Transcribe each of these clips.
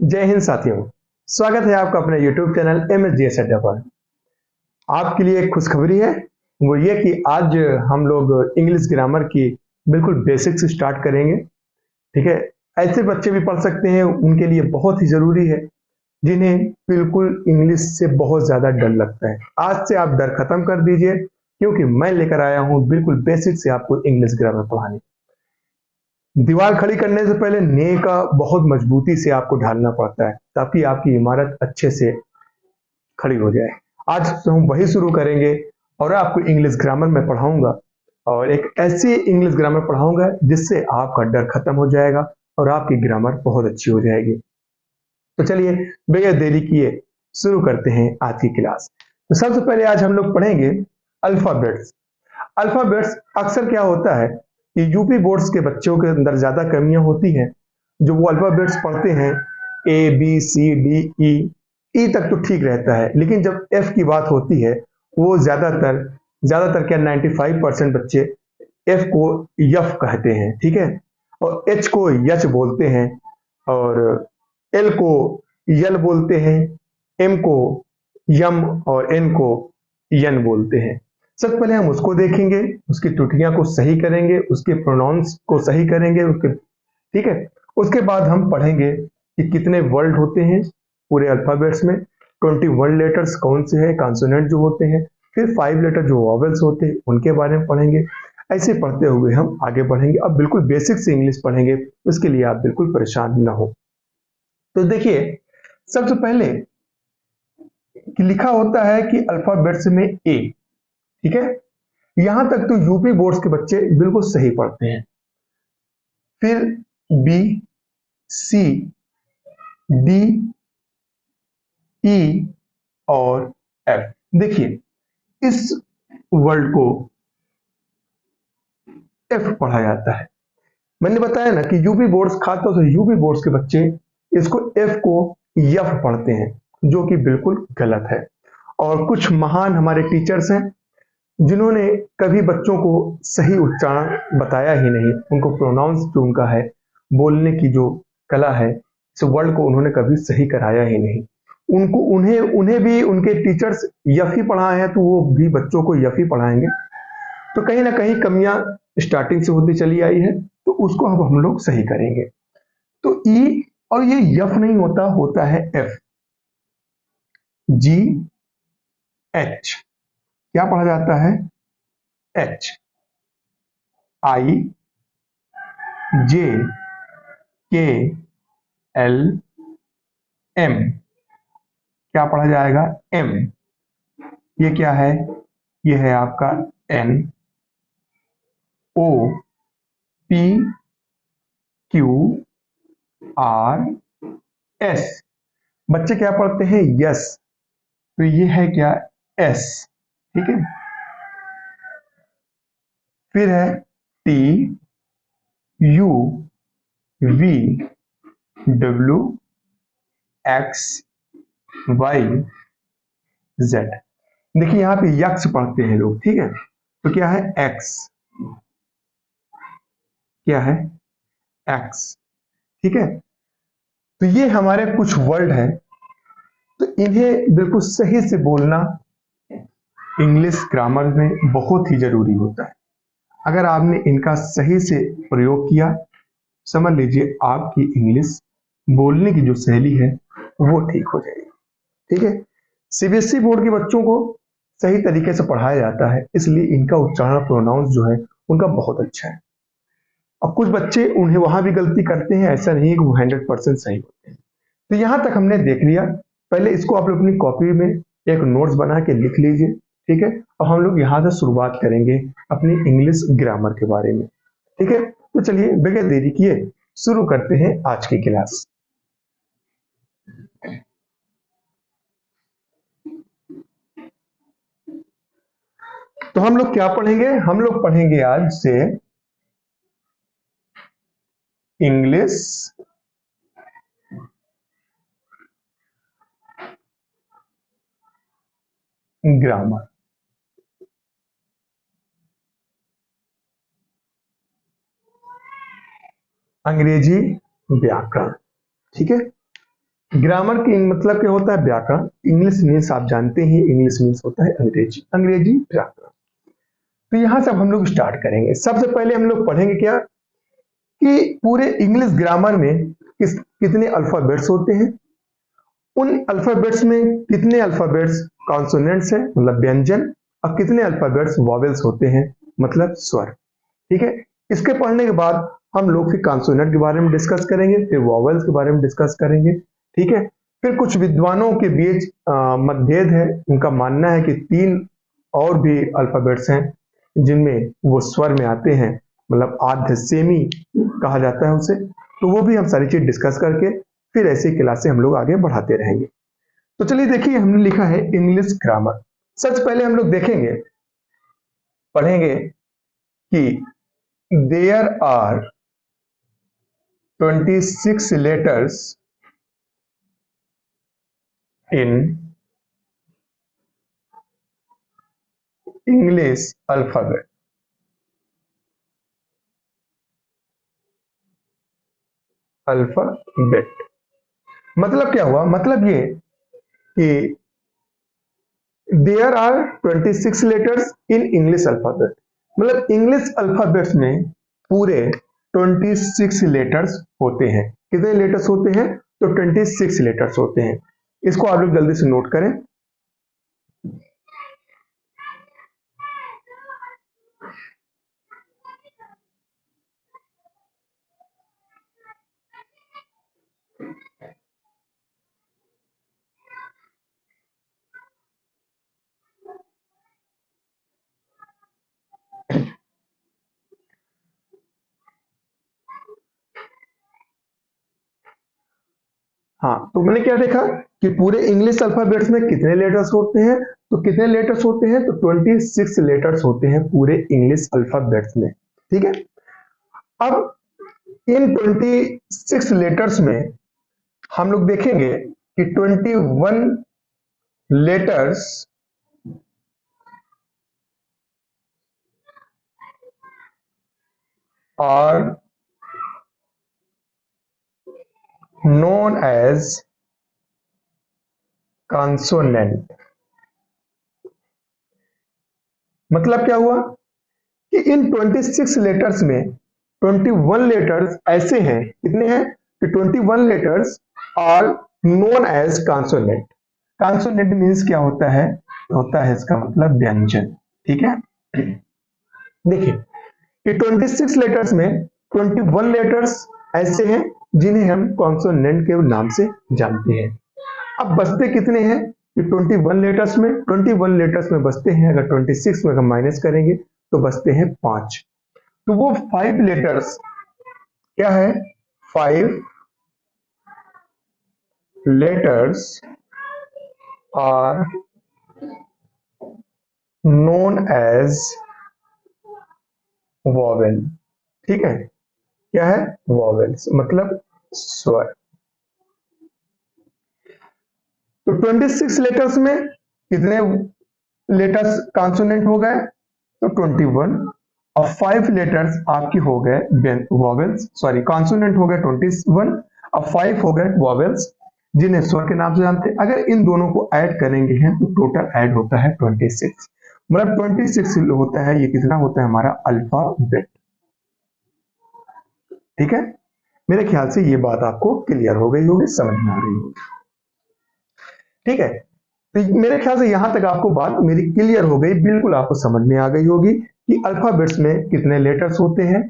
जय हिंद साथियों। स्वागत है आपका अपने YouTube चैनल MSDS अड्डा पर। आपके लिए एक खुशखबरी है, वो ये कि आज हम लोग इंग्लिश ग्रामर की बिल्कुल बेसिक से स्टार्ट करेंगे। ठीक है, ऐसे बच्चे भी पढ़ सकते हैं, उनके लिए बहुत ही ज़रूरी है जिन्हें बिल्कुल इंग्लिश से बहुत ज़्यादा डर लगता है। आज से आप डर खत्म कर दीजिए, क्योंकि मैं लेकर आया हूँ बिल्कुल बेसिक से आपको इंग्लिश ग्रामर पढ़ाने। दीवार खड़ी करने से पहले नींव का बहुत मजबूती से आपको ढालना पड़ता है, ताकि आपकी इमारत अच्छे से खड़ी हो जाए। आज तो हम वही शुरू करेंगे और आपको इंग्लिश ग्रामर में पढ़ाऊंगा, और एक ऐसी इंग्लिश ग्रामर पढ़ाऊंगा जिससे आपका डर खत्म हो जाएगा और आपकी ग्रामर बहुत अच्छी हो जाएगी। तो चलिए बगैर देरी किए शुरू करते हैं आज की क्लास। तो सबसे पहले आज हम लोग पढ़ेंगे अल्फाबेट्स। अल्फाबेट्स अक्सर क्या होता है कि यूपी बोर्ड्स के बच्चों के अंदर ज़्यादा कमियां होती हैं। जो वो अल्फाबेट्स पढ़ते हैं A B C D E तक तो ठीक रहता है, लेकिन जब F की बात होती है वो ज़्यादातर क्या 95% बच्चे F को यफ कहते हैं। ठीक है, और H को यच बोलते हैं, और L को यल बोलते हैं, M को यम और N को यन बोलते हैं। सबसे पहले हम उसको देखेंगे, उसकी त्रुटियां को सही करेंगे, उसके प्रोनाउंस को सही करेंगे उसके। ठीक है, उसके बाद हम पढ़ेंगे कि कितने वर्ड होते हैं पूरे अल्फाबेट्स में, 21 लेटर्स कौन से हैं कॉन्सोनेंट जो होते हैं, फिर 5 लेटर जो वॉवेल्स होते हैं उनके बारे में पढ़ेंगे। ऐसे पढ़ते हुए हम आगे बढ़ेंगे। अब बिल्कुल बेसिक से इंग्लिश पढ़ेंगे, उसके लिए आप बिल्कुल परेशान ना हो। तो देखिए, सबसे पहले कि लिखा होता है कि अल्फाबेट्स में ए। ठीक है, यहां तक तो यूपी बोर्ड्स के बच्चे बिल्कुल सही पढ़ते हैं। फिर बी, सी, डी, ई और एफ। देखिए, इस वर्ड को एफ पढ़ा जाता है। मैंने बताया ना कि यूपी बोर्ड्स, खासतौर से यूपी बोर्ड्स के बच्चे इसको एफ को यफ पढ़ते हैं, जो कि बिल्कुल गलत है। और कुछ महान हमारे टीचर्स हैं जिन्होंने कभी बच्चों को सही उच्चारण बताया ही नहीं, उनको प्रोनाउंस जो उनका है, बोलने की जो कला है, इस वर्ड को उन्होंने कभी सही कराया ही नहीं। उनको उन्हें उन्हें भी उनके टीचर्स यफ ही पढ़ाए हैं, तो वो भी बच्चों को यफ ही पढ़ाएंगे। तो कहीं ना कहीं कमियां स्टार्टिंग से होती चली आई है, तो उसको अब हम लोग सही करेंगे। तो ई, और ये यफ नहीं होता, होता है एफ। जी, एच, क्या पढ़ा जाता है? एच। आई, जे, के, एल, एम, क्या पढ़ा जाएगा? एम। ये क्या है? ये है आपका N, O, P, Q, R, S. बच्चे क्या पढ़ते हैं? यस। तो ये है क्या? एस। ठीक है, फिर है T, U, V, W, X, Y, Z. देखिए यहाँ पे यक्स पढ़ते हैं लोग। ठीक है, तो क्या है? एक्स। क्या है? एक्स। ठीक है, तो ये हमारे कुछ वर्ड हैं, तो इन्हें बिल्कुल सही से बोलना इंग्लिश ग्रामर में बहुत ही जरूरी होता है। अगर आपने इनका सही से प्रयोग किया, समझ लीजिए आपकी इंग्लिश बोलने की जो शैली है वो ठीक हो जाएगी। ठीक है, सीबीएसई बोर्ड के बच्चों को सही तरीके से पढ़ाया जाता है, इसलिए इनका उच्चारण, प्रोनाउंस जो है उनका बहुत अच्छा है। और कुछ बच्चे उन्हें वहां भी गलती करते हैं, ऐसा नहीं है कि वो 100% सही होते हैं। तो यहां तक हमने देख लिया। पहले इसको आप अपनी कॉपी में एक नोट्स बना के लिख लीजिए। ठीक है, और हम लोग यहाँ से शुरुआत करेंगे अपनी इंग्लिश ग्रामर के बारे में। ठीक है, तो चलिए बगैर देरी किए शुरू करते हैं आज की क्लास। तो हम लोग क्या पढ़ेंगे? हम लोग पढ़ेंगे आज से इंग्लिश ग्रामर। अंग्रेजी व्याकरण। ठीक है, ग्रामर की मतलब क्या होता है? व्याकरण। इंग्लिश मीन्स आप जानते ही, इंग्लिश मीन्स होता है अंग्रेजी, अंग्रेजी व्याकरण। तो यहां से अब हम लोग स्टार्ट करेंगे। सबसे पहले हम लोग पढ़ेंगे क्या कि पूरे इंग्लिश ग्रामर में कितने अल्फाबेट्स होते हैं, उन अल्फाबेट्स में कितने अल्फाबेट्स कॉन्सोनेंट्स है मतलब व्यंजन, और कितने अल्फाबेट्स वॉवेल्स होते हैं मतलब स्वर। ठीक है, इसके पढ़ने के बाद हम लोग फिर कॉन्सोनेंट के बारे में डिस्कस करेंगे, फिर वॉवेल्स के बारे में डिस्कस करेंगे। ठीक है, फिर कुछ विद्वानों के बीच मतभेद है, उनका मानना है कि 3 और भी अल्फाबेट्स हैं जिनमें वो स्वर में आते हैं, मतलब आर्ध सेमी कहा जाता है उसे। तो वो भी हम सारी चीज डिस्कस करके फिर ऐसी क्लासे हम लोग आगे बढ़ाते रहेंगे। तो चलिए देखिए, हमने लिखा है इंग्लिश ग्रामर। सबसे पहले हम लोग देखेंगे, पढ़ेंगे कि there are 26 letters in English alphabet. Alphabet मतलब क्या हुआ? मतलब ये कि there are 26 letters in English alphabet, मतलब इंग्लिश अल्फाबेट्स में पूरे 26 लेटर्स होते हैं। कितने लेटर्स होते हैं? तो 26 लेटर्स होते हैं। इसको आप लोग जल्दी से नोट करें। हाँ, तो मैंने क्या देखा कि पूरे इंग्लिश अल्फाबेट्स में कितने लेटर्स होते हैं? तो कितने लेटर्स होते हैं? तो 26 लेटर्स होते हैं पूरे इंग्लिश अल्फाबेट्स में। ठीक है, अब इन 26 लेटर्स में हम लोग देखेंगे कि 21 letters are known as consonant। मतलब क्या हुआ कि इन 26 लेटर्स में 21 लेटर्स ऐसे हैं, कितने हैं कि 21 letters are known as consonant. Consonant means क्या होता है? होता है इसका मतलब व्यंजन। ठीक है, देखिए कि 26 लेटर्स में 21 लेटर्स ऐसे हैं जिन्हें हम कॉन्सोनेंट के नाम से जानते हैं। अब बचते कितने हैं कि 21 लेटर्स में, 21 लेटर्स में बचते हैं, अगर 26 में अगर माइनस करेंगे तो बचते हैं 5। तो वो 5 लेटर्स क्या है? 5 letters are known as vowel. ठीक है, क्या है? वॉवेल्स मतलब स्वर। तो 26 लेटर्स में कितने लेटर्स कॉन्सोनेंट हो गए? तो 21, और 5 लेटर्स आपके हो गए वॉवेल्स, सॉरी कॉन्सोनेंट हो गए 21, और 5 हो गए वॉवेल्स जिन्हें स्वर के नाम से जानते हैं। अगर इन दोनों को ऐड करेंगे हैं तो टोटल ऐड होता है 26, मतलब 26 होता है। ये कितना होता है हमारा अल्फाबेट। ठीक है, मेरे ख्याल से ये बात आपको क्लियर हो गई होगी, समझ में आ रही होगी। ठीक है, तो मेरे ख्याल से यहां तक आपको बात मेरी क्लियर हो गई, बिल्कुल आपको समझ में आ गई होगी कि अल्फाबेट्स में कितने लेटर्स होते हैं?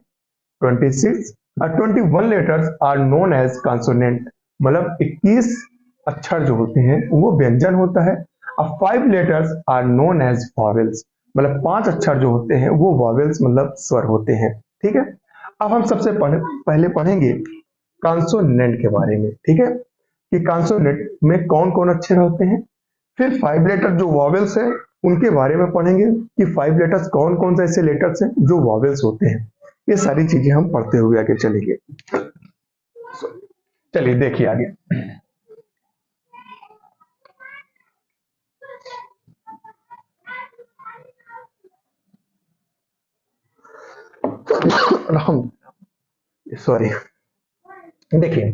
26, और 21 letters are known as consonant, मतलब 21 अक्षर जो होते हैं वो व्यंजन होता है। और 5 letters are known as vowels, मतलब 5 अक्षर जो होते हैं वो वॉवेल्स मतलब स्वर होते हैं। ठीक है, अब हम सबसे पहले पढ़ेंगे कॉन्सोनेंट के बारे में। ठीक है, कि कॉन्सोनेंट में कौन कौन अक्षर होते हैं, फिर 5 लेटर जो वॉवेल्स है उनके बारे में पढ़ेंगे कि 5 लेटर्स कौन कौन से ऐसे लेटर्स हैं जो वॉवेल्स होते हैं। ये सारी चीजें हम पढ़ते हुए आगे चलेंगे। चलिए देखिए आगे। सॉरी, देखिए,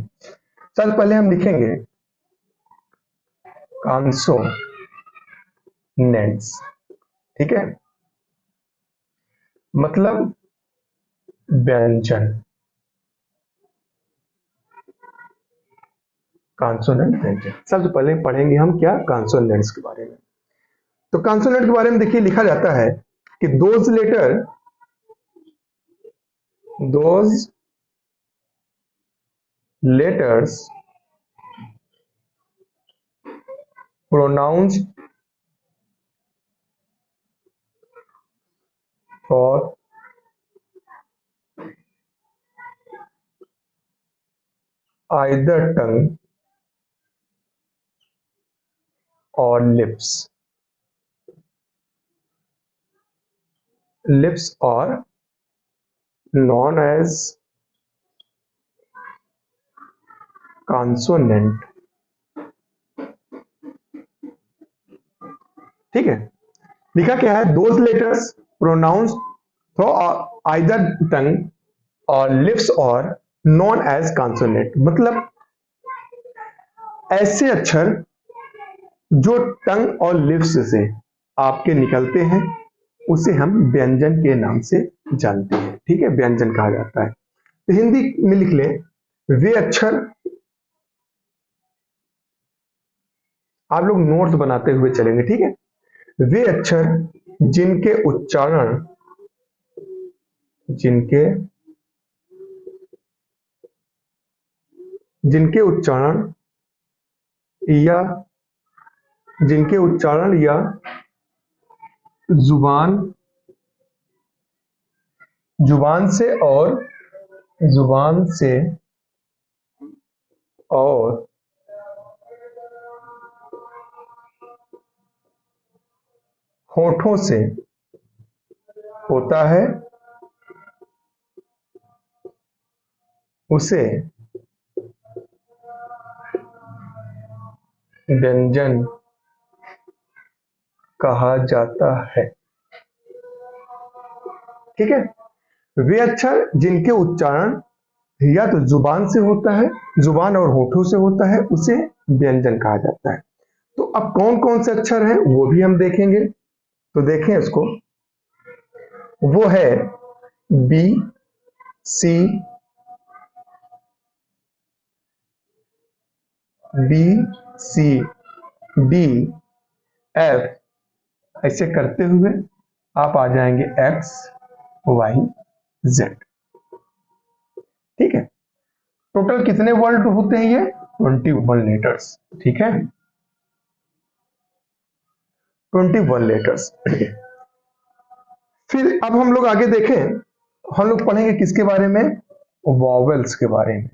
सबसे पहले हम लिखेंगे कॉन्सोनेंट्स, ठीक है, मतलब व्यंजन, कॉन्सोनेंट व्यंजन। सबसे पहले पढ़ेंगे हम क्या, कॉन्सोनेंट्स के बारे में। तो कॉन्सोनेंट के बारे में देखिए लिखा जाता है कि those letters pronounced for either tongue or lips are known as consonant, ठीक है। लिखा क्या है, those letters pronounce through either tongue और लिप्स और नॉन एज कॉन्सोनेंट, मतलब ऐसे अक्षर जो टंग और लिप्स से आपके निकलते हैं उसे हम व्यंजन के नाम से जानते हैं, ठीक है, व्यंजन कहा जाता है। तो हिंदी में लिख ले, वे अक्षर, आप लोग नोट्स बनाते हुए चलेंगे, ठीक है, वे अक्षर जिनके उच्चारण जिनके जिनके उच्चारण या जिनके उच्चारण या जुबान जुबान से जुबान से और होठों से होता है उसे व्यंजन कहा जाता है, ठीक है। वे अक्षर जिनके उच्चारण या तो जुबान से होता है, जुबान और होठों से होता है, उसे व्यंजन कहा जाता है। तो अब कौन कौन से अक्षर हैं वो भी हम देखेंगे, तो देखें इसको, वो है बी, सी, बी, सी, डी, एफ, ऐसे करते हुए आप आ जाएंगे एक्स, वाई, जेड, ठीक है। टोटल कितने वर्ड होते हैं ये, 21 लेटर्स, ठीक है, 21 लेटर्स। फिर अब हम लोग आगे देखें, हम लोग पढ़ेंगे किसके बारे में, वॉवेल्स के बारे में,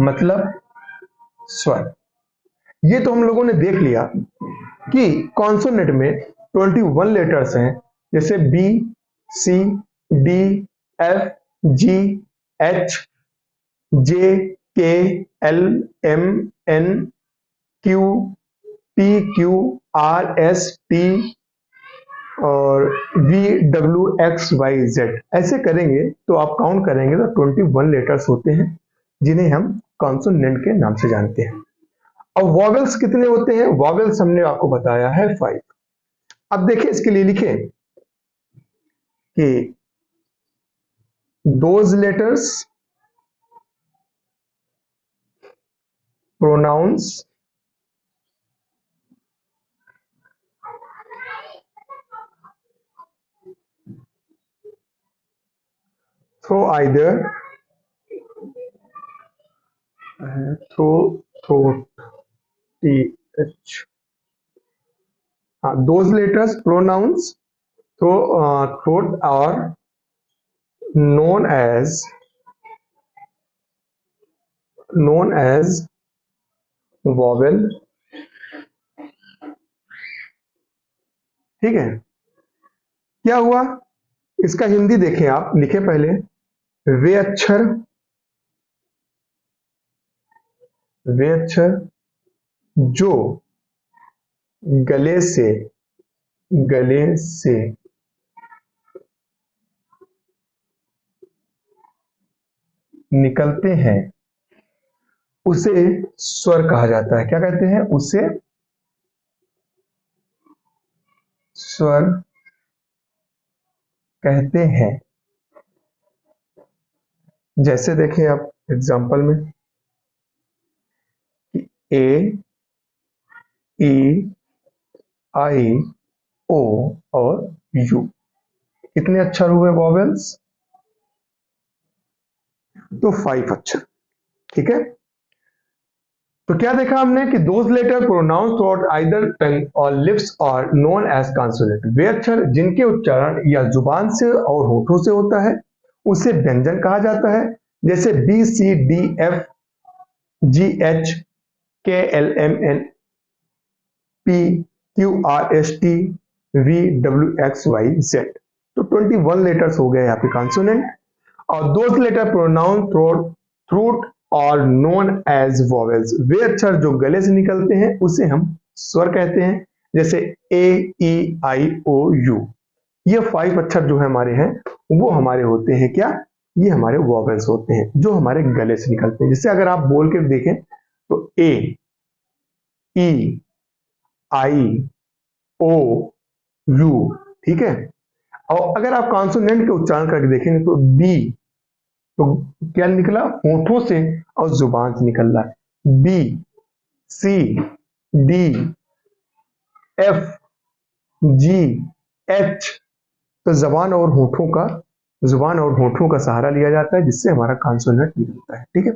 मतलब स्वर। ये तो हम लोगों ने देख लिया कि कॉन्सोनेंट में 21 लेटर्स हैं, जैसे B, C, D, F, G, H, J, K, L, M, N, Q, P, Q, R, S, T और V, W, X, Y, Z, ऐसे करेंगे तो आप काउंट करेंगे तो 21 लेटर्स होते हैं जिन्हें हम कॉन्सोनेंट के नाम से जानते हैं। अब वॉवेल्स कितने होते हैं, वॉवेल्स हमने आपको बताया है 5। अब देखिए इसके लिए लिखें कि those letters pronounce through either throat, th, those letters pronouns throat are known as vowel, ठीक है। क्या हुआ, इसका हिंदी देखें, आप लिखे पहले, वे अक्षर जो गले से निकलते हैं उसे स्वर कहा जाता है। क्या कहते हैं? उसे स्वर कहते हैं। जैसे देखें आप एग्जांपल में, ए, ई, आई, ओ और यू, कितने अक्षर हुए वॉवेल्स? तो 5 अक्षर। ठीक है, तो क्या देखा हमने कि those letter pronounce through either tongue और lips are known as consonant. वे अक्षर जिनके उच्चारण या जुबान से और होठों से होता है उसे व्यंजन कहा जाता है। जैसे B, C, D, F, G, H, K, L, M, N, P, Q, R, S, T, V, W, X, Y, Z. तो 21 लेटर्स हो गए यहाँ पे कॉन्सोनेंट। और दोज लेटर प्रोनाउन थ्रूट और नोन एज वॉवेल्स। वे अक्षर जो गले से निकलते हैं उसे हम स्वर कहते हैं। जैसे ए, ई, आई, ओ, यू। ये 5 अक्षर जो है हमारे हैं वो हमारे होते हैं क्या? ये हमारे वॉवेल्स होते हैं जो हमारे गले से निकलते हैं। जैसे अगर आप बोल के देखें तो ए, ई, आई, ओ, यू। ठीक है, और अगर आप कॉन्सोनेंट के उच्चारण करके देखेंगे तो बी, तो क्या निकला? होठों से और जुबान से निकल रहा है। B, C, D, F, G, H. तो जुबान और होठों का सहारा लिया जाता है जिससे हमारा कॉन्सोनेंट निकलता है। ठीक है,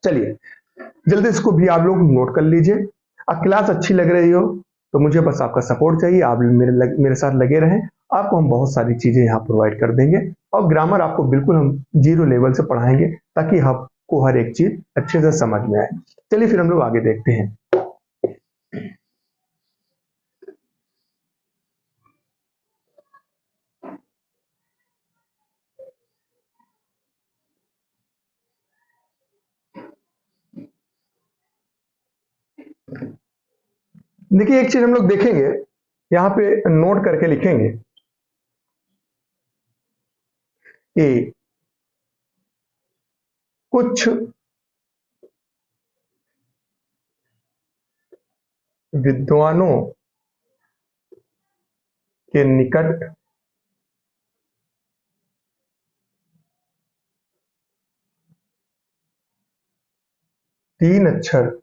चलिए जल्दी इसको भी आप लोग नोट कर लीजिए। अब क्लास अच्छी लग रही हो तो मुझे बस आपका सपोर्ट चाहिए। आप मेरे साथ लगे रहें, आपको हम बहुत सारी चीजें यहाँ प्रोवाइड कर देंगे और ग्रामर आपको बिल्कुल हम 0 लेवल से पढ़ाएंगे ताकि आपको हर एक चीज अच्छे से समझ में आए। चलिए फिर हम लोग आगे देखते हैं। देखिए एक चीज हम लोग देखेंगे, यहाँ पे नोट करके लिखेंगे कि कुछ विद्वानों के निकट तीन अक्षर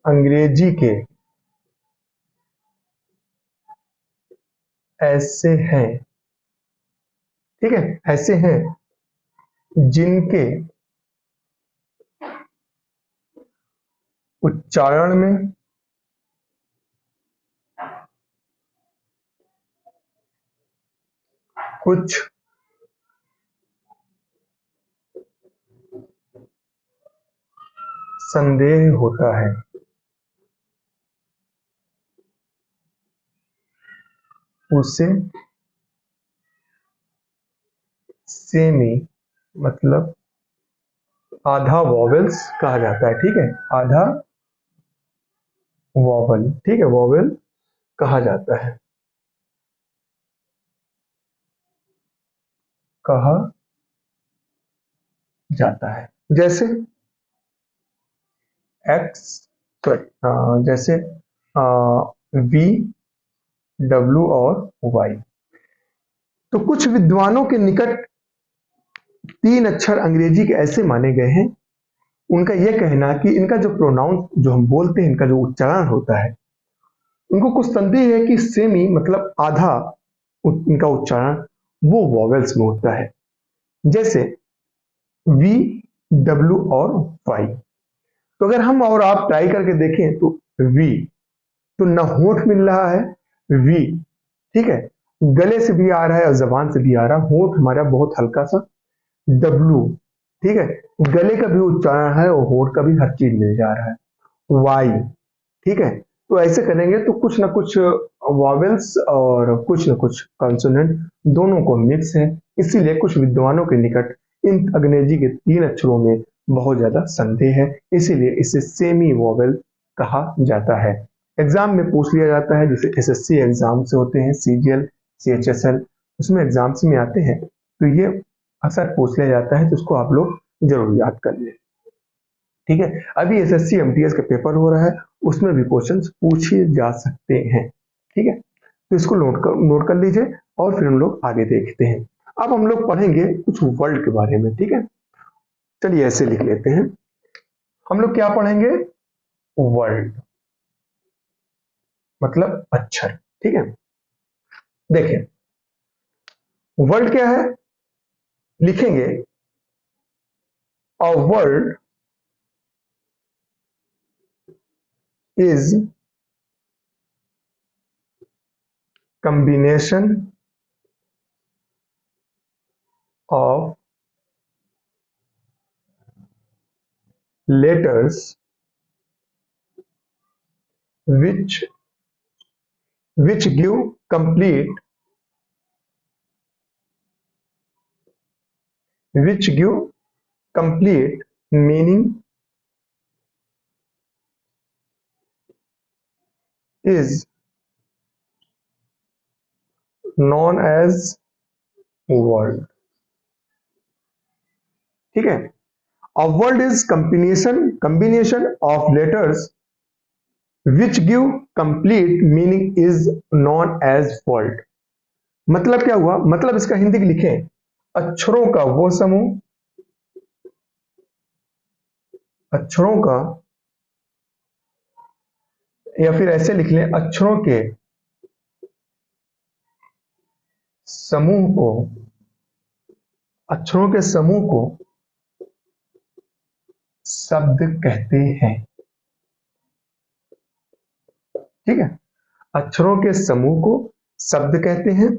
अंग्रेजी के ऐसे हैं। ठीक है, ऐसे हैं जिनके उच्चारण में कुछ संदेह होता है। उसे सेमी मतलब आधा वॉवेल्स कहा जाता है। ठीक है, आधा वॉवल। ठीक है, वॉवेल कहा जाता है, कहा जाता है। जैसे एक्स, जैसे वी, डब्ल्यू और वाई। तो कुछ विद्वानों के निकट तीन अक्षर अंग्रेजी के ऐसे माने गए हैं। उनका यह कहना कि इनका जो प्रोनाउंस जो हम बोलते हैं, इनका जो उच्चारण होता है, उनको कुछ संदेह है कि सेमी मतलब आधा इनका उच्चारण वो वॉवेल्स में होता है। जैसे वी, डब्ल्यू और वाई। तो अगर हम और आप ट्राई करके देखें तो वी, तो न होठ मिल रहा है वी। ठीक है, गले से भी आ रहा है और जबान से भी आ रहा है, होठ हमारा बहुत हल्का सा। डब्ल्यू, ठीक है, गले का भी उच्चारण है और होठ का भी, हर चीज मिल जा रहा है। वाई, ठीक है, तो ऐसे करेंगे तो कुछ ना कुछ वॉवेल्स और कुछ ना कुछ कॉन्सोनेंट दोनों को मिक्स है। इसीलिए कुछ विद्वानों के निकट इन अंग्रेजी के तीन अक्षरों में बहुत ज्यादा संदेह है, इसीलिए इसे सेमी वॉवेल कहा जाता है। एग्जाम में पूछ लिया जाता है, जैसे एसएससी एग्जाम से होते हैं, सीजीएल, सीएचएसएल, उसमें एग्जाम्स में आते हैं, तो ये अक्सर पूछ लिया जाता है, तो उसको आप लोग जरूर याद कर लें। ठीक है, अभी एसएससी एमटीएस का पेपर हो रहा है, उसमें भी क्वेश्चंस पूछे जा सकते हैं। ठीक है, तो इसको नोट कर लीजिए और फिर हम लोग आगे देखते हैं। अब हम लोग पढ़ेंगे कुछ वर्ल्ड के बारे में। ठीक है, चलिए ऐसे लिख लेते हैं। हम लोग क्या पढ़ेंगे? वर्ल्ड मतलब अक्षर। ठीक है, देखिए वर्ल्ड क्या है, लिखेंगे a world is combination of letters which give complete meaning is known as world। ठीक है, a world is combination of letters which give complete meaning is known as world। मतलब क्या हुआ, मतलब इसका हिंदी लिखें, अक्षरों का वो समूह, अक्षरों का, या फिर ऐसे लिख लें, अक्षरों के समूह को, अक्षरों के समूह को शब्द कहते हैं। ठीक है, अक्षरों के समूह को शब्द कहते हैं,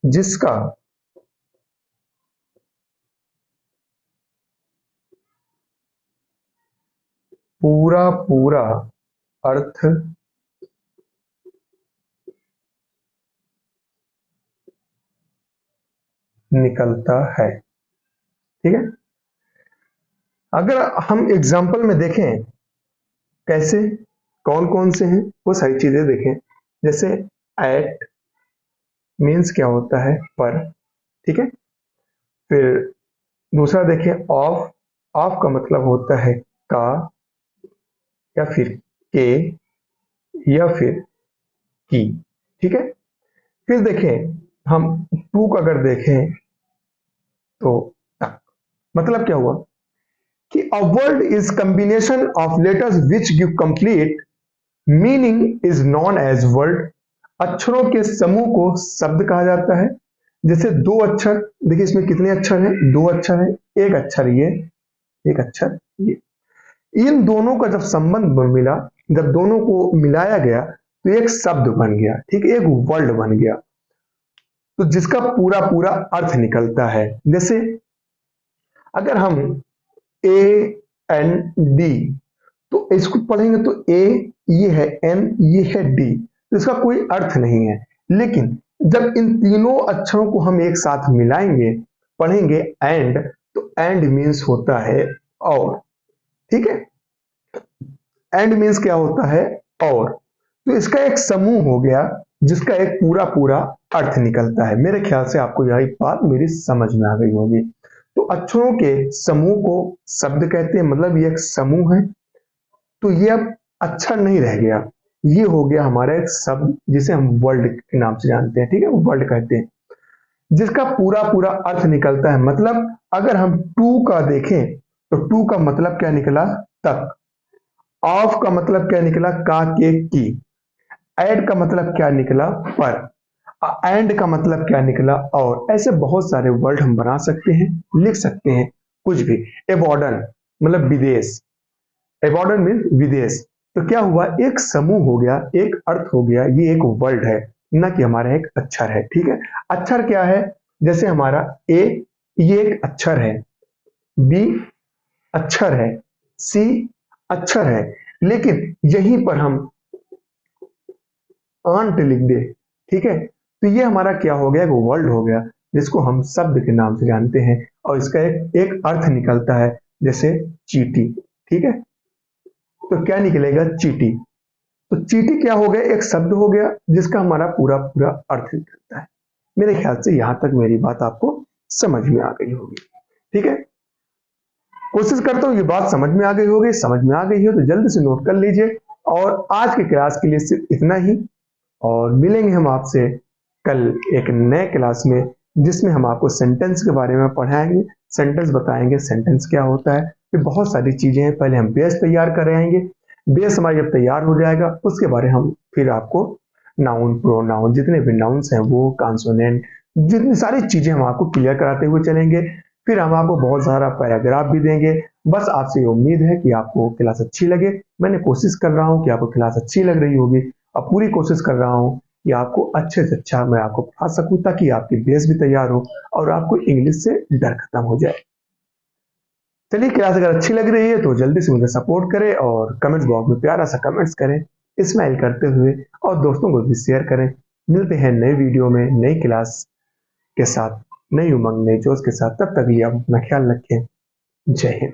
जिसका पूरा पूरा अर्थ निकलता है। ठीक है, अगर हम एग्जाम्पल में देखें कैसे, कौन कौन से हैं, वो सारी चीजें देखें। जैसे एट मीन्स क्या होता है, पर। ठीक है, फिर दूसरा देखें ऑफ, ऑफ का मतलब होता है का, या फिर के, या फिर की। ठीक है, फिर देखें हम टू का अगर देखें तो तक। मतलब क्या हुआ कि a word is combination of letters which give complete meaning is known as word. अक्षरों के समूह को शब्द कहा जाता है। जैसे दो अक्षर, देखिए इसमें कितने अक्षर हैं, दो अक्षर है, एक अक्षर ये, एक अक्षर ये, इन दोनों का जब संबंध मिला, जब दोनों को मिलाया गया तो एक शब्द बन गया। ठीक, एक वर्ड बन गया, तो जिसका पूरा पूरा अर्थ निकलता है। जैसे अगर हम ए एन डी, तो इसको पढ़ेंगे तो ए ये है, एन ये है, डी, तो इसका कोई अर्थ नहीं है। लेकिन जब इन तीनों अक्षरों को हम एक साथ मिलाएंगे, पढ़ेंगे एंड, तो एंड मीन्स होता है और। ठीक है, एंड मीन्स क्या होता है, और। तो इसका एक समूह हो गया, जिसका एक पूरा पूरा अर्थ निकलता है। मेरे ख्याल से आपको यह बात मेरी समझ में आ गई होगी। तो अक्षरों के समूह को शब्द कहते हैं, मतलब ये एक समूह है। तो ये अब अक्षर नहीं रह गया, ये हो गया हमारा एक शब्द, जिसे हम वर्ल्ड के नाम से जानते हैं। ठीक है, वर्ल्ड कहते हैं, जिसका पूरा पूरा अर्थ निकलता है। मतलब अगर हम टू का देखें तो टू का मतलब क्या निकला, तक। ऑफ का मतलब क्या निकला, का, के, की। एड का मतलब क्या निकला, पर। एंड का मतलब क्या निकला, और। ऐसे बहुत सारे वर्ड हम बना सकते हैं, लिख सकते हैं, कुछ भी। एबॉर्डन मतलब विदेश, एबॉर्डन मीन विदेश। तो क्या हुआ, एक समूह हो गया, एक अर्थ हो गया, ये एक वर्ड है, ना कि हमारा एक अक्षर है। ठीक है, अक्षर क्या है, जैसे हमारा ए, ये एक अक्षर है, बी अक्षर है, सी अक्षर है, लेकिन यहीं पर हम आंट लिख दे, ठीक है, तो ये हमारा क्या हो गया, एक वर्ड हो गया, जिसको हम शब्द के नाम से जानते हैं, और इसका एक अर्थ निकलता है, जैसे चींटी। ठीक है, तो क्या निकलेगा, चींटी। तो चींटी क्या हो गया, एक शब्द हो गया, जिसका हमारा पूरा पूरा अर्थ निकलता है। मेरे ख्याल से यहां तक मेरी बात आपको समझ में आ गई होगी। ठीक है, कोशिश करता हूँ ये बात समझ में आ गई होगी। समझ में आ गई हो तो जल्दी से नोट कर लीजिए। और आज की क्लास के लिए सिर्फ इतना ही, और मिलेंगे हम आपसे कल एक नए क्लास में, जिसमें हम आपको सेंटेंस के बारे में पढ़ाएंगे, सेंटेंस बताएंगे, सेंटेंस क्या होता है। ये बहुत सारी चीजें हैं। पहले हम बेस तैयार कर रहेंगे, बेस हमारा जब तैयार हो जाएगा उसके बारे हम फिर आपको नाउन, प्रोनाउन, जितने भी नाउन्स हैं वो, कॉन्सोनेंट, जितनी सारी चीजें हम आपको क्लियर कराते हुए चलेंगे। फिर हम आपको बहुत सारा पैराग्राफ भी देंगे। बस आपसे ये उम्मीद है कि आपको क्लास अच्छी लगे। मैंने कोशिश कर रहा हूँ कि आपको क्लास अच्छी लग रही होगी, और पूरी कोशिश कर रहा हूँ कि आपको अच्छे से अच्छा मैं आपको पढ़ा सकूं, ताकि आपकी बेस भी तैयार हो और आपको इंग्लिश से डर खत्म हो जाए। चलिए, क्लास अगर अच्छी लग रही है तो जल्दी से मुझे सपोर्ट करें और कमेंट्स बॉक्स में प्यारा सा कमेंट्स करें, स्माइल करते हुए, और दोस्तों को भी शेयर करें। मिलते हैं नई वीडियो में नई क्लास के साथ, नई उमंग, नई जोश के साथ। तब तक लिए आप अपना ख्याल रखें। जय हिंद।